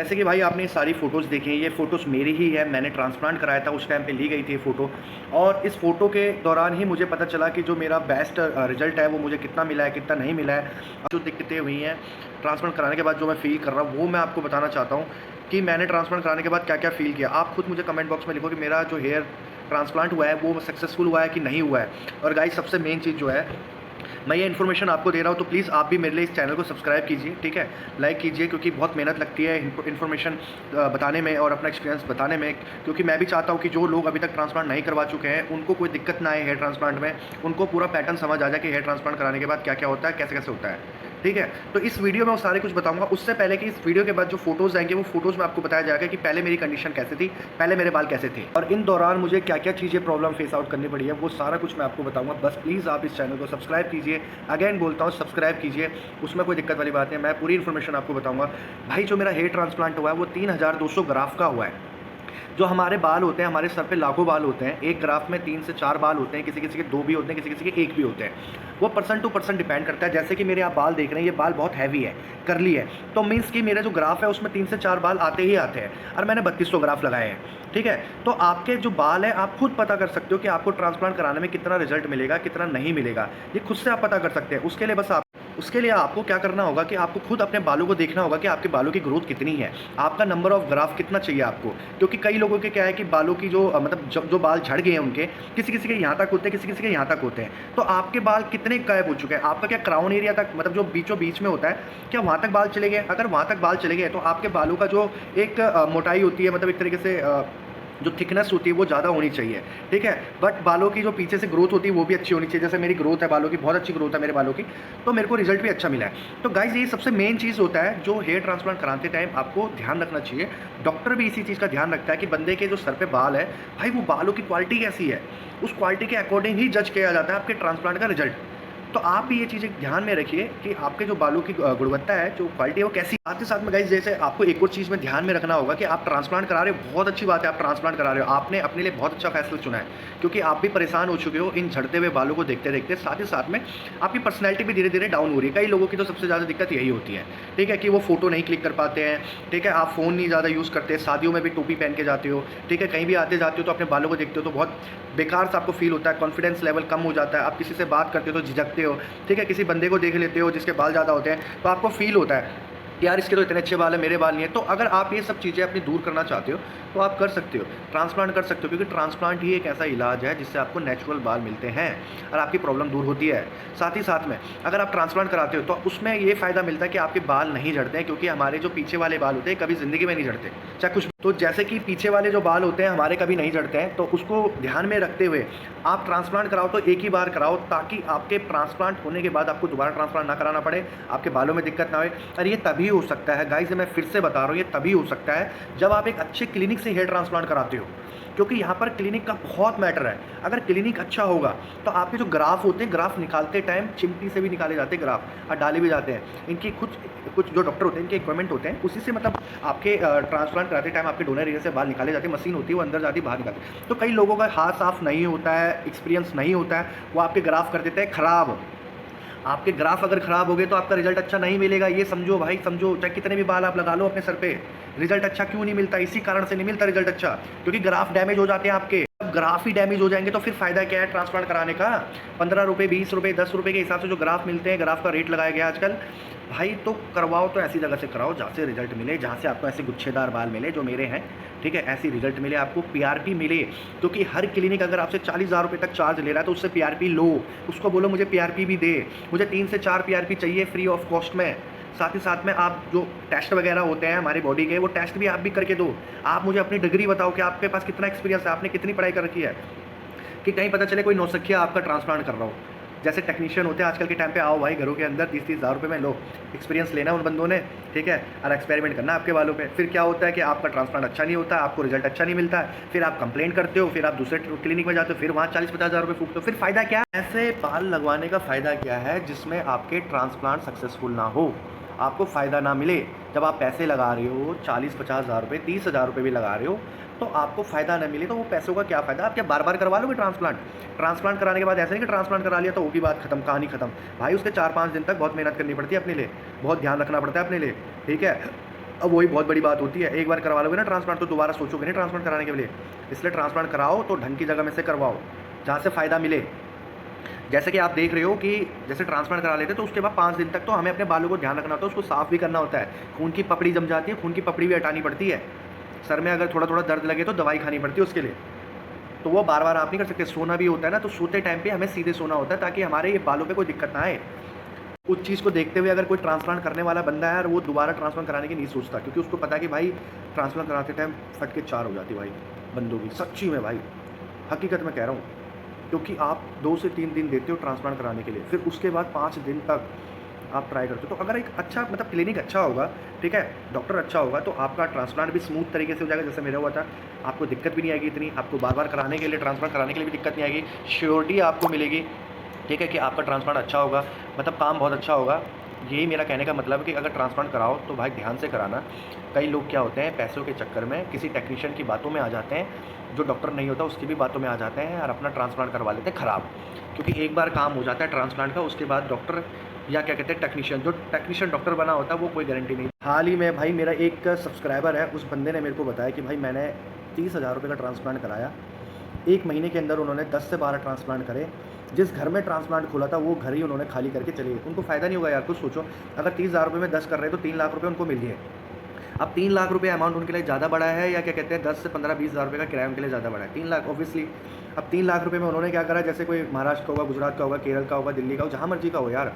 जैसे कि भाई आपने सारी फ़ोटोज़ देखी हैं, ये फ़ोटोज़ मेरी ही है, मैंने ट्रांसप्लांट कराया था, उस टाइम पे ली गई थी ये फ़ोटो। और इस फ़ोटो के दौरान ही मुझे पता चला कि जो मेरा बेस्ट रिज़ल्ट है वो मुझे कितना मिला है, कितना नहीं मिला है। जो दिक्कतें हुई हैं ट्रांसप्लांट कराने के बाद जो मैं फ़ील कर रहा हूँ, वो मैं आपको बताना चाहता हूँ कि मैंने ट्रांसप्लांट कराने के बाद क्या-क्या फ़ील किया। आप खुद मुझे कमेंट बॉक्स में लिखो कि मेरा जो हेयर ट्रांसप्लांट हुआ है, वो सक्सेसफुल हुआ है कि नहीं हुआ है। और गाइस सबसे मेन चीज़ जो है, मैं ये इन्फॉर्मेशन आपको दे रहा हूँ, तो प्लीज़ आप भी मेरे लिए इस चैनल को सब्सक्राइब कीजिए, ठीक है? लाइक कीजिए, क्योंकि बहुत मेहनत लगती है इन्फॉर्मेशन बताने में और अपना एक्सपीरियंस बताने में, क्योंकि मैं भी चाहता हूँ कि जो लोग अभी तक ट्रांसप्लांट नहीं करवा चुके हैं, उनको कोई दिक्कत ना आए हेयर ट्रांसप्लांट में, उनको पूरा पैटर्न समझ आ जाए कि हेयर ट्रांसप्लांट कराने के बाद क्या-क्या होता है, कैसे-कैसे होता है, ठीक है? तो इस वीडियो में वो सारे कुछ बताऊँगा। उससे पहले कि इस वीडियो के बाद जो फ़ोटोज़ आएँगे, वो फ़ोटोज़ में आपको बताया जाएगा कि पहले मेरी कंडीशन कैसे थी, पहले मेरे बाल कैसे थे और इन दौरान मुझे क्या-क्या चीज़ें प्रॉब्लम फेस आउट करनी पड़ी है, वो सारा कुछ मैं आपको बताऊँगा। बस प्लीज़ आप इस चैनल को सब्सक्राइब कीजिए। अगेन बोलता हूँ, सब्सक्राइब कीजिए, उसमें कोई दिक्कत वाली बात नहीं है, मैं पूरी इन्फॉर्मेशन आपको बताऊँगा। भाई जो मेरा हेयर ट्रांसप्लांट हुआ है, वो 3200 ग्राफ का हुआ है। जो हमारे बाल होते हैं, हमारे सर पे लाखों बाल होते हैं, एक ग्राफ में 3 से 4 बाल होते हैं, किसी-किसी के 2 भी होते हैं, किसी-किसी के 1 भी होते हैं। वो पर्सन टू पर्सन डिपेंड करता है। जैसे कि मेरे आप बाल देख रहे हैं, ये बाल बहुत हैवी है, कर्ली है, तो मीन्स कि मेरा जो ग्राफ है उसमें 3 से 4 बाल आते ही आते हैं और मैंने 3200 ग्राफ लगाए हैं, ठीक है? तो आपके जो बाल हैं, आप खुद पता कर सकते हो कि आपको ट्रांसप्लांट कराने में कितना रिज़ल्ट मिलेगा, कितना नहीं मिलेगा। ये खुद से आप पता कर सकते हैं। उसके लिए आपको क्या करना होगा कि आपको खुद अपने बालों को देखना होगा कि आपके बालों की ग्रोथ कितनी है, आपका नंबर ऑफ ग्राफ कितना चाहिए आपको। क्योंकि कई लोगों के क्या है कि बालों की जो मतलब जो बाल झड़ गए हैं उनके, किसी-किसी के यहाँ तक होते हैं, किसी-किसी के यहाँ तक होते हैं। तो आपके बाल कितने गायब हो चुके हैं? आपका क्या क्राउन एरिया तक, मतलब जो बीचों-बीच में होता है, क्या वहाँ तक बाल चले गए? अगर वहाँ तक बाल चले गए तो आपके बालों का जो एक मोटाई होती है, मतलब एक तरीके से जो थिकनेस होती है वो ज़्यादा होनी चाहिए, ठीक है? बट बालों की जो पीछे से ग्रोथ होती है वो भी अच्छी होनी चाहिए। जैसे मेरी ग्रोथ है बालों की, बहुत अच्छी ग्रोथ है मेरे बालों की, तो मेरे को रिज़ल्ट भी अच्छा मिला है। तो गाइज़ ये सबसे मेन चीज़ होता है जो हेयर ट्रांसप्लांट कराते टाइम आपको ध्यान रखना चाहिए। डॉक्टर भी इसी चीज़ का ध्यान रखता है कि बंदे के जो सर पे बाल है, भाई वो बालों की क्वालिटी कैसी है? उस क्वालिटी के अकॉर्डिंग ही जज किया जाता है आपके ट्रांसप्लांट का रिज़ल्ट। तो आप भी ये चीज़ें ध्यान में रखिए कि आपके जो बालों की गुणवत्ता है, जो क्वालिटी है वो कैसी। साथ ही साथ में गाइस जैसे आपको एक और चीज़ में ध्यान में रखना होगा कि आप ट्रांसप्लांट करा रहे हो, बहुत अच्छी बात है आप ट्रांसप्लांट करा रहे हो। आपने अपने लिए बहुत अच्छा फैसला चुना है, क्योंकि आप भी परेशान हो चुके हो इन झड़ते हुए बालों को देखते-देखते। साथ ही साथ में आपकी पर्सनैलिटी भी धीरे-धीरे डाउन हो रही है। कई लोगों की तो सबसे ज़्यादा दिक्कत यही होती है, ठीक है? कि वो फ़ोटो नहीं क्लिक कर पाते हैं, ठीक है? आप फ़ोन नहीं ज़्यादा यूज़ करते, शादियों में भी टोपी पहन के जाते हो, ठीक है? कहीं भी आते-जाते हो तो अपने बालों को देखते हो तो बहुत बेकार सा आपको फ़ील होता है, कॉन्फिडेंस लेवल कम हो जाता है। आप किसी से बात करते हो तो झिझकते हो, ठीक है? किसी बंदे को देख लेते हो जिसके बाल ज़्यादा होते हैं, तो आपको फ़ील होता है कि यार इसके तो इतने अच्छे बाल हैं, मेरे बाल नहीं है। तो अगर आप ये सब चीज़ें अपनी दूर करना चाहते हो, तो आप कर सकते हो, ट्रांसप्लांट कर सकते हो, क्योंकि ट्रांसप्लांट ही एक ऐसा इलाज है जिससे आपको नेचुरल बाल मिलते हैं और आपकी प्रॉब्लम दूर होती है। साथ ही साथ में अगर आप ट्रांसप्लांट कराते हो तो उसमें ये फ़ायदा मिलता है कि आपके बाल नहीं झड़ते हैं, क्योंकि हमारे जो पीछे वाले बाल होते हैं कभी ज़िंदगी में नहीं झड़ते, चाहे कुछ। तो जैसे कि पीछे वाले जो बाल होते हैं हमारे कभी नहीं झड़ते हैं, तो उसको ध्यान में रखते हुए आप ट्रांसप्लांट कराओ तो एक ही बार कराओ, ताकि आपके ट्रांसप्लांट होने के बाद आपको दोबारा ट्रांसप्लांट ना कराना पड़े, आपके बालों में दिक्कत ना होए। और ये तभी हो सकता है गाइस, मैं फिर से बता रहा हूँ, ये तभी हो सकता है जब आप एक अच्छे क्लिनिक से हेयर ट्रांसप्लांट कराते हो, क्योंकि यहाँ पर क्लिनिक का बहुत मैटर है। अगर क्लिनिक अच्छा होगा तो आपके जो ग्राफ होते हैं, ग्राफ निकालते टाइम चिमटी से भी निकाले जाते हैं ग्राफ और डाले भी जाते हैं। इनकी कुछ कुछ जो डॉक्टर होते हैं इनके इक्विपमेंट होते हैं, उसी से मतलब आपके ट्रांसप्लांट कराते टाइम आपके डोनर एरिया से बाल निकाले जाते हैं, मशीन होती है वो अंदर जाती है बाहर निकालती है। तो कई लोगों का हाथ साफ नहीं होता है, एक्सपीरियंस नहीं होता है, वो आपके ग्राफ कर देते हैं ख़राब। आपके ग्राफ अगर ख़राब हो गए तो आपका रिजल्ट अच्छा नहीं मिलेगा, ये समझो भाई, समझो। चाहे कितने भी बाल आप लगा लो अपने सर पे, रिजल्ट अच्छा क्यों नहीं मिलता? इसी कारण से नहीं मिलता रिजल्ट अच्छा, क्योंकि ग्राफ डैमेज हो जाते हैं आपके। अब ग्राफ ही डैमेज हो जाएंगे तो फिर फ़ायदा क्या है ट्रांसप्लांट कराने का? 15 रुपये, 20 रुपये, 10 रुपये के हिसाब से जो ग्राफ मिलते हैं, ग्राफ का रेट लगाया गया आजकल। भाई तो करवाओ तो ऐसी जगह से कराओ जहाँ से रिजल्ट मिले, जहाँ से आपको ऐसे गुच्छेदार बाल मिले जो मेरे हैं, ठीक है? ऐसी रिजल्ट मिले, आपको पीआरपी मिले। क्योंकि हर क्लिनिक अगर आपसे 40,000 रुपये तक चार्ज ले रहा है तो उससे पीआरपी लो, उसको बोलो मुझे पीआरपी भी दे, मुझे 3 से 4 पीआरपी चाहिए फ्री ऑफ कॉस्ट में। साथ ही साथ में आप जो टेस्ट वगैरह होते हैं हमारी बॉडी के, वो टेस्ट भी आप भी करके दो। आप मुझे अपनी डिग्री बताओ कि आपके पास कितना एक्सपीरियंस है, आपने कितनी पढ़ाई कर रखी है, कि कहीं पता चले कोई नौसिखिया आपका ट्रांसप्लांट कर रहा हो। जैसे टेक्नीशियन होते हैं आजकल के टाइम पे, आओ भाई घरों के अंदर 30-30 हज़ार रुपये में लो, एक्सपीरियंस लेना उन बंदों ने, ठीक है? और एक्सपेरिमेंट करना आपके बालों पे। फिर क्या होता है कि आपका ट्रांसप्लांट अच्छा नहीं होता, आपको रिजल्ट अच्छा नहीं मिलता है, फिर आप कंप्लेन करते हो, फिर आप दूसरे क्लिनिक में जाते हो, फिर वहाँ 40-50 हज़ार रुपये फूकते हो। फिर फ़ायदा क्या? ऐसे बाल लगवाने का फ़ायदा क्या है जिसमें आपके ट्रांसप्लांट सक्सेसफुल ना हो, आपको फ़ायदा ना मिले? जब आप पैसे लगा रहे हो 40-50 हज़ार रुपये, 30 हज़ार रुपये भी लगा रहे हो, तो आपको फ़ायदा ना मिले तो वो पैसों का क्या फ़ायदा? आप क्या बार-बार करवा लोगे ट्रांसप्लांट? ट्रांसप्लांट कराने के बाद ऐसा नहीं कि ट्रांसप्लांट करा लिया तो होगी बात खत्म, कहानी खत्म। भाई उसके 4-5 दिन तक बहुत मेहनत करनी पड़ती है अपने लिए, बहुत ध्यान रखना पड़ता है अपने लिए, ठीक है? अब वही बहुत बड़ी बात होती है, एक बार करवा लोगे ना ट्रांसप्लांट तो दोबारा सोचोगे नहीं ट्रांसप्लांट कराने के लिए। इसलिए ट्रांसप्लांट कराओ तो ढंग की जगह में से करवाओ, जहाँ से फ़ायदा मिले। जैसे कि आप देख रहे हो कि जैसे ट्रांसप्लांट करा लेते हैं तो उसके बाद 5 दिन तक तो हमें अपने बालों को ध्यान रखना होता है, उसको साफ़ भी करना होता है। खून की पपड़ी जम जाती है, खून की पपड़ी भी हटानी पड़ती है। सर में अगर थोड़ा थोड़ा दर्द लगे तो दवाई खानी पड़ती है उसके लिए। तो वो बार बार आप नहीं कर सकते। सोना भी होता है ना, तो सोते टाइम पे हमें सीधे सोना होता है ताकि हमारे ये बालों पे कोई दिक्कत ना आए। उस चीज़ को देखते हुए अगर कोई ट्रांसप्लांट करने वाला बंदा है और वो दोबारा ट्रांसप्लांट कराने की नहीं सोचता, क्योंकि उसको पता है कि भाई ट्रांसप्लांट कराते टाइम फट के 4 हो जाती है भाई बंदों की, सच्ची में भाई, हकीकत में कह रहा हूँ। क्योंकि आप 2 से 3 दिन देते हो ट्रांसप्लांट कराने के लिए, फिर उसके बाद 5 दिन तक आप ट्राई करते हो। तो अगर एक अच्छा मतलब क्लिनिक अच्छा होगा, ठीक है, डॉक्टर अच्छा होगा, तो आपका ट्रांसप्लांट भी स्मूथ तरीके से हो जाएगा, जैसे मेरा हुआ था। आपको दिक्कत भी नहीं आएगी इतनी, आपको बार बार कराने के लिए, ट्रांसप्लांट कराने के लिए भी दिक्कत नहीं आएगी। श्योरिटी आपको मिलेगी, ठीक है, कि आपका ट्रांसप्लांट अच्छा होगा, मतलब काम बहुत अच्छा होगा। यही मेरा कहने का मतलब है कि अगर ट्रांसप्लांट कराओ तो भाई ध्यान से कराना। कई लोग क्या होते हैं, पैसों के चक्कर में किसी टेक्नीशियन की बातों में आ जाते हैं, जो डॉक्टर नहीं होता उसकी भी बातों में आ जाते हैं और अपना ट्रांसप्लांट करवा लेते हैं ख़राब। क्योंकि एक बार काम हो जाता है ट्रांसप्लांट का, उसके बाद डॉक्टर या क्या कहते हैं टेक्नीशियन, जो टेक्नीशियन डॉक्टर बना होता है वो कोई गारंटी नहीं। हाल ही में भाई मेरा एक सब्सक्राइबर है, उस बंदे ने मेरे को बताया कि भाई मैंने 30,000 रुपये का ट्रांसप्लांट कराया। 1 महीने के अंदर उन्होंने 10 से 12 ट्रांसप्लांट करे। जिस घर में ट्रांसप्लांट खोला था वो घर ही उन्होंने खाली करके चले गए। उनको फ़ायदा नहीं होगा यार, कुछ सोचो। अगर 30,000 रुपये में 10 कर रहे हैं तो 3 लाख रुपये उनको मिल गए। अब 3 लाख रुपये अमाउंट उनके लिए ज़्यादा बड़ा है या क्या कहते हैं 10 से 15-20 हज़ार रुपये का किराया उनके लिए ज़्यादा बड़ा है? 3 लाख ऑब्वियसली। अब 3 लाख रुपये में उन्होंने क्या करा, जैसे कोई महाराष्ट्र का होगा, गुजरात का होगा, केरल का होगा, दिल्ली का हो, जहाँ मर्जी का हो यार,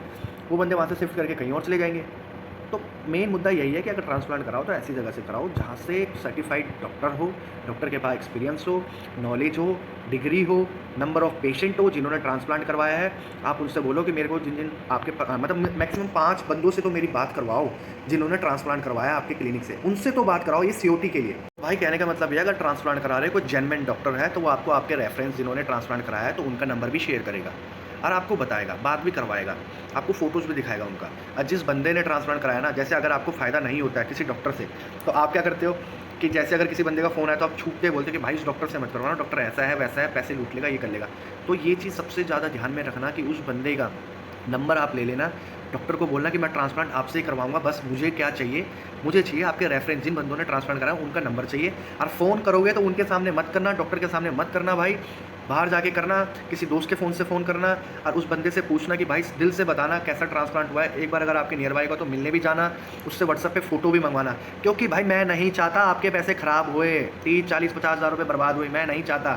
वो बंदे वहाँ से शिफ्ट करके कहीं और चले जाएंगे। तो मेन मुद्दा यही है कि अगर ट्रांसप्लांट कराओ तो ऐसी जगह से कराओ जहाँ से सर्टिफाइड डॉक्टर हो, डॉक्टर के पास एक्सपीरियंस हो, नॉलेज हो, डिग्री हो, नंबर ऑफ़ पेशेंट हो जिन्होंने ट्रांसप्लांट करवाया है। आप उनसे बोलो कि मेरे को जिन जिन आपके मतलब मैक्सिमम 5 बंदों से तो मेरी बात करवाओ जिन्होंने ट्रांसप्लांट करवाया आपके क्लिनिक से, उनसे तो बात कराओ, ये सीओटी के लिए। भाई कहने का मतलब ये, अगर ट्रांसप्लांट करा रहे कोई जेन्युइन डॉक्टर है तो वो आपको आपके रेफरेंस जिन्होंने ट्रांसप्लांट कराया है तो उनका नंबर भी शेयर करेगा और आपको बताएगा, बात भी करवाएगा, आपको फ़ोटोज़ भी दिखाएगा उनका। और जिस बंदे ने ट्रांसप्लांट कराया ना, जैसे अगर आपको फ़ायदा नहीं होता है किसी डॉक्टर से, तो आप क्या करते हो कि जैसे अगर किसी बंदे का फ़ोन है तो आप छूटते बोलते कि भाई इस डॉक्टर से मत करवाना, डॉक्टर ऐसा है वैसा है, पैसे लूट लेगा, ये कर लेगा। तो ये चीज़ सबसे ज़्यादा ध्यान में रखना कि उस बंदे का नंबर आप ले लेना, डॉक्टर को बोलना कि मैं ट्रांसप्लांट आपसे ही करवाऊँगा, बस मुझे क्या चाहिए, मुझे चाहिए आपके रेफरेंस, जिन बंदों ने ट्रांसप्लांट कराया उनका नंबर चाहिए। और फ़ोन करोगे तो उनके सामने मत करना, डॉक्टर के सामने मत करना भाई, बाहर जाके करना, किसी दोस्त के फ़ोन से फ़ोन करना और उस बंदे से पूछना कि भाई दिल से बताना कैसा ट्रांसप्लांट हुआ है। एक बार अगर आपके नियर बाई का तो मिलने भी जाना, उससे व्हाट्सएप पे फ़ोटो भी मंगवाना, क्योंकि भाई मैं नहीं चाहता आपके पैसे ख़राब हुए, 30, 40, 50 हज़ार रुपये बर्बाद हुए, मैं नहीं चाहता।